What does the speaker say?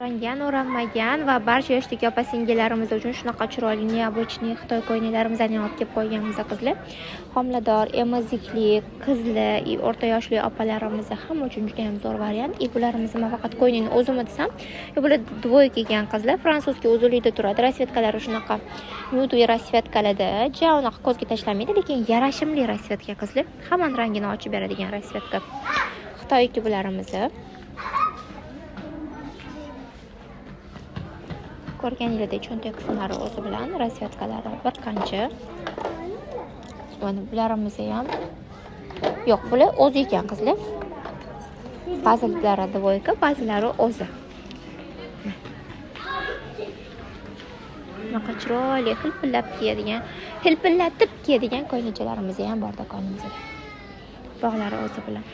rangan o'ranmagan va barcha yoshdagi opa-singillarimiz uchun shunaqa chiroyli neobычный Xitoy ko'ylaklarimizni olib kelib qo'yganmiz qizlar. Homilador, emizikli, qizli, o'rta yoshli opalarimiz ham uchun juda ham zo'r variant. Bularimizni men faqat ko'ylakni o'zim desam, bular dvoyka ekan qizlar, fransuzcha uzunlikda turadi. Rasvetkalari shunaqa nude rasvetkalarda, ja unaqa ko'zga tashlamaydi, lekin yarashimli rasvetka qizlar. Hamma rangini ochib beradigan rasvetka. Xitoy bularimizni ko'rganingizdek cho'ntak qismlari o'zi bilan rasvetkalari bir qancha. Mana bularimiz ham yo'q, bular o'zi ekan qizlar. Ba'zilari dvoyka, ba'zilari o'zi. Bunaqa chiroyli hilpillatib kiyadigan ko'ylakchalarimiz ham bor do'konimizda. Bog'lari o'zi bilan.